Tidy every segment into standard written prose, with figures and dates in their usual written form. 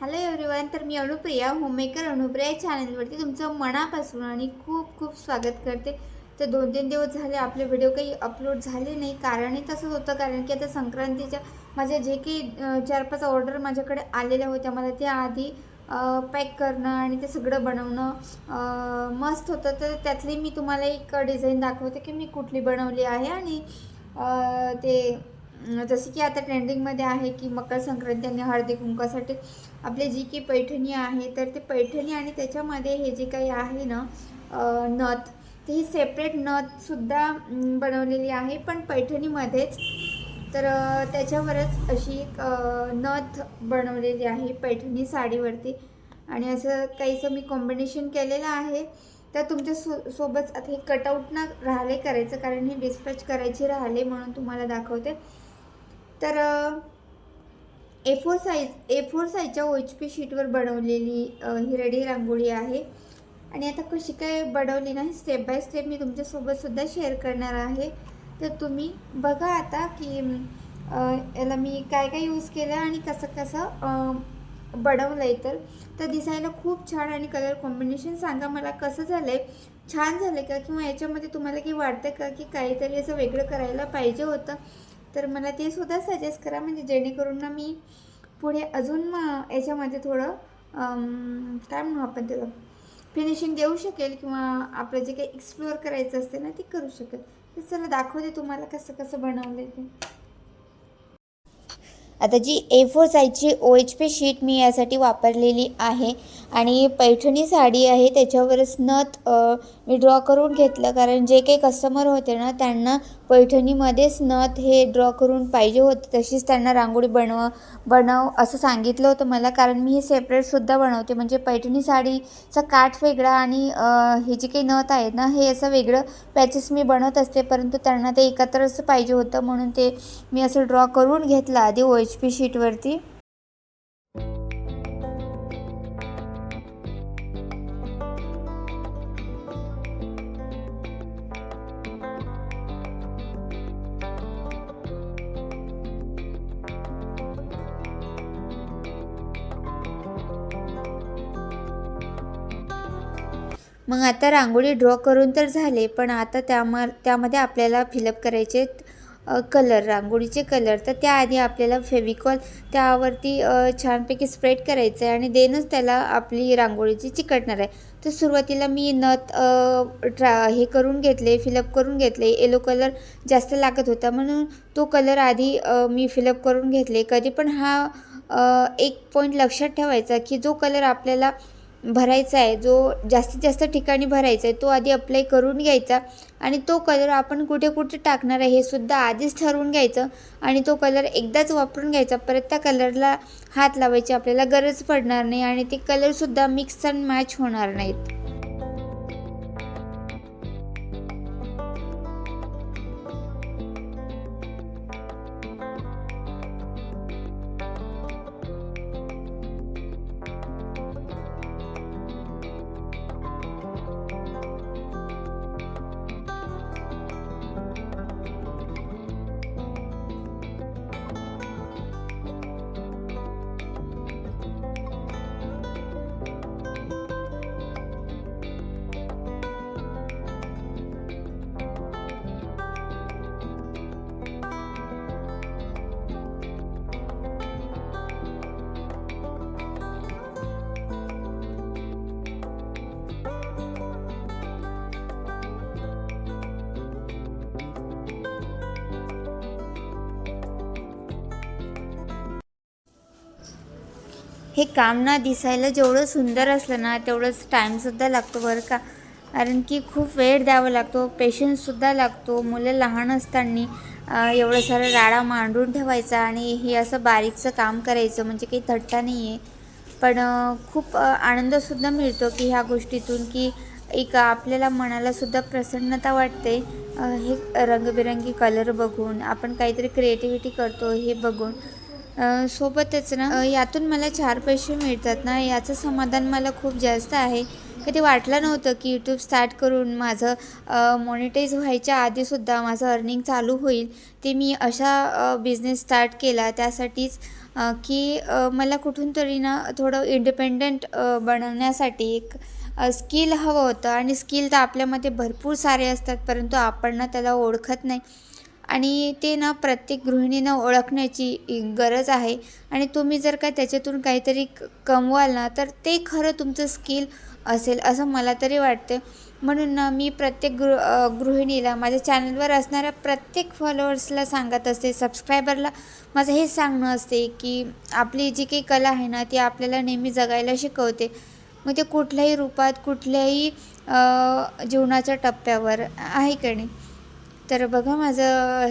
Hello everyone. तर मी Anupriya homemaker Anupriya या चॅनलवरती तुमचं मनापासून आणि खूप खूप स्वागत करते. तर 2-3 दिवस झाले आपले व्हिडिओ काही अपलोड झाले नाही. कारणही तसंच होतं, कारण की आता संक्रांतीच्या माझ्या जे काही 4-5 ऑर्डर माझ्याकडे आलेल्या होत्या, मला त्या आधी पॅक करणं आणि ते सगळं बनवणं मस्त होतं. तर त्यातली मी तुम्हाला एक डिझाईन दाखवते की मी कुठली बनवली आहे. आणि ते जसे की आता ट्रेंडिंगमध्ये आहे की मकर संक्रांती आणि हळदी कुंकासाठी आपली जी की पैठणी आहे, तर ते पैठणी आणि त्याच्यामध्ये हे जे काही आहे ना नथ, तर ही सेपरेट नथसुद्धा बनवलेली आहे पण पैठणीमध्येच. तर त्याच्यावरच अशी एक नथ बनवलेली आहे पैठणी साडीवरती. आणि असं काहीसं मी कॉम्बिनेशन केलेलं आहे. तर तुमच्या सोबत आता हे कटआउट ना राहिले करायचं, कारण हे डिस्पॅच करायची राहिले म्हणून तुम्हाला दाखवते. तर ए फोर साईजच्या OHP शीटवर बनवलेली ही रेडी रांगोळी आहे. आणि आता कशी काय बनवली ना, स्टेप बाय स्टेप मी तुमच्यासोबतसुद्धा शेअर करणार आहे. तर तुम्ही बघा आता की याला मी काय काय यूज केलं आणि कसं कसं बनवलं आहे. तर दिसायला खूप छान आणि कलर कॉम्बिनेशन सांगा मला कसं झालं आहे, छान झालं का, किंवा याच्यामध्ये तुम्हाला काही वाटतं का की काहीतरी असं वेगळं करायला पाहिजे होतं. तर मला ते सुद्धा सजेस्ट करा, म्हणजे जेणेकरून ना मी पुढे अजून याच्यामध्ये थोडं काय म्हणू आपण त्याला फिनिशिंग देऊ शकेल, किंवा आपलं जे काही एक्सप्लोअर करायचं असते ना ते करू शकेल. तर चला दाखवते तुम्हाला कसं कसं बनवलं आहे ते. आता जी A4 साईजची OHP शीट मी यासाठी वापरलेली आहे. आणि पैठणी साडी आहे त्याच्यावरच नथ मी ड्रॉ करून घेतलं, कारण जे काही कस्टमर होते ना त्यांना पैठणीमध्येच नथ हे ड्रॉ करून पाहिजे होते. तशीच त्यांना रांगोळी बनव असं सांगितलं होतं मला, कारण मी हे सेपरेटसुद्धा बनवते. म्हणजे पैठणी साडीचा काठ वेगळा आणि हे जे काही नथ आहेत ना हे असं वेगळं पॅचेस मी बनवत असते, परंतु त्यांना ते एकत्रच पाहिजे होतं म्हणून ते मी असं ड्रॉ करून घेतलं आधी OHP शीटवरती. मग आता रांगोळी ड्रॉ करून तर झाले, पण आता त्यामध्ये आपल्याला फिलअप करायचे कलर, रांगोळीचे कलर. तर त्याआधी आपल्याला फेविकॉल त्यावरती छानपैकी स्प्रेड करायचं आहे आणि देनच त्याला आपली रांगोळीची चिकटणार आहे. तर सुरुवातीला मी नथ हे करून घेतले, फिलअप करून घेतले. येलो कलर जास्त लागत होता म्हणून तो कलर आधी मी फिलअप करून घेतले. कधी पण हा एक पॉईंट लक्षात ठेवायचा की जो कलर आपल्याला भरायचा आहे, जो जास्तीत जास्त ठिकाणी भरायचा आहे, तो आधी अप्लाय करून घ्यायचा. आणि तो कलर आपण कुठे कुठे टाकणार आहे हे सुद्धा आधीच ठरवून घ्यायचं. आणि तो कलर एकदाच वापरून घ्यायचा, परत त्या कलरला हात लावायची आपल्याला गरज पडणार नाही आणि ते कलरसुद्धा मिक्स अँड मॅच होणार नाहीत. हे काम ना दिसायला जेवढं सुंदर असलं ना तेवढंच टाईमसुद्धा लागतो बरं का. कारण की खूप वेळ द्यावा लागतो, पेशन्ससुद्धा लागतो. मुलं लहान असताना एवढं सारं राडा मांडून ठेवायचा आणि हे असं बारीकचं काम करायचं म्हणजे काही थट्टा नाही आहे. पण खूप आनंदसुद्धा मिळतो की ह्या गोष्टीतून, की एक आपल्याला मनालासुद्धा प्रसन्नता वाटते. हे रंगबिरंगी कलर बघून आपण काहीतरी क्रिएटिव्हिटी करतो हे बघून. सोबतच ना यातून मला 4 पैसे मिळतात ना याचं समाधान मला खूप जास्त आहे. कधी वाटलं नव्हतं की यूट्यूब स्टार्ट करून माझं मॉनिटाईज व्हायच्या आधीसुद्धा माझं अर्निंग चालू होईल. ते मी अशा बिझनेस स्टार्ट केला त्यासाठीच की मला कुठून तरी ना थोडं इंडिपेंडंट बनवण्यासाठी एक स्किल हवं होतं. आणि स्किल तर आपल्यामध्ये भरपूर सारे असतात, परंतु आपण ना त्याला ओळखत नाही. आणि ते ना प्रत्येक गृहिणीनं ओळखण्याची गरज आहे. आणि तुम्ही जर का त्याच्यातून काहीतरी कमवाल ना, तर ते खरं तुमचं स्किल असेल असं मला तरी वाटतं. म्हणून ना मी प्रत्येक गृहिणीला, माझ्या चॅनलवर असणाऱ्या प्रत्येक फॉलोअर्सला सांगत असते, सबस्क्रायबरला माझं हेच सांगणं असते की आपली जी काही कला आहे ना, ती आपल्याला नेहमी जगायला शिकवते. मग ते कुठल्याही रूपात, कुठल्याही जीवनाच्या टप्प्यावर, आहे का नाही. तर बघा माझं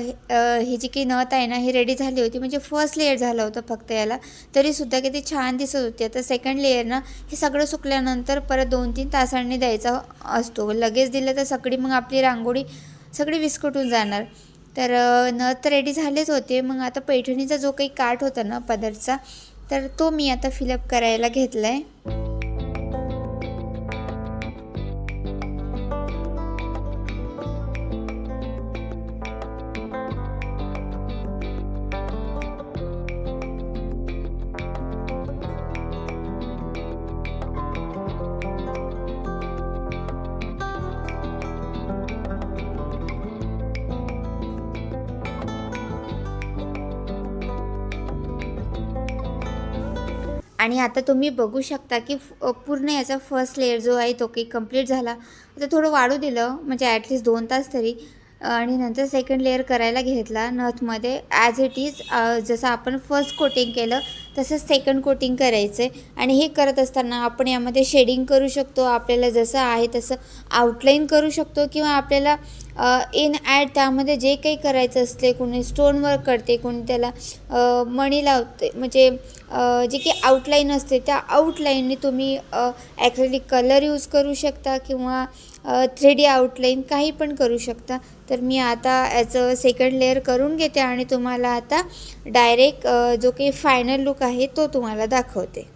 ही जी काही नथ आहे ना, ही रेडी झाली होती. म्हणजे फर्स्ट लेयर झालं होतं फक्त याला, तरीसुद्धा किती छान दिसत होती. आता सेकंड लेयर ना, हे सगळं सुकल्यानंतर परत 2-3 तासांनी द्यायचा असतो. लगेच दिलं तर सगळी मग आपली रांगोळी सगळी विस्कटून जाणार. तर नथ रेडी झालेच होते. मग आता पैठणीचा जो काही काठ होता ना पदरचा, तर तो मी आता फिलअप करायला घेतला आहे. आणि आता तुम्ही बघू शकता की पूर्ण याचा फर्स्ट लेयर जो आहे तो काही कंप्लीट झाला. आता थोडं वाढू दिलं, म्हणजे ॲटलीस्ट 2 तास तरी. आणि नंतर सेकंड लेयर करायला घेतला नथमध्ये. ॲज इट इज जसं आपण फर्स्ट कोटिंग केलं तसंच सेकंड कोटिंग करायचं आहे. आणि हे करत असताना आपण यामध्ये शेडिंग करू शकतो, आपल्याला जसं आहे तसं आउटलाईन करू शकतो, किंवा आपल्याला इन ॲड त्यामध्ये जे काही करायचं असते, कोणी स्टोन वर्क करते, कोणी त्याला मणी लावते. म्हणजे जी काही आउटलाईन असते त्या आउटलाईनने तुम्ही ॲक्रेलिक कलर यूज करू शकता, किंवा 3D आउटलाईन काही पण करू शकता. तर मी आता याचं सेकंड लेयर करून घेते आणि तुम्हाला आता डायरेक्ट जो काही फायनल लुक आहे तो तुम्हाला दाखवते.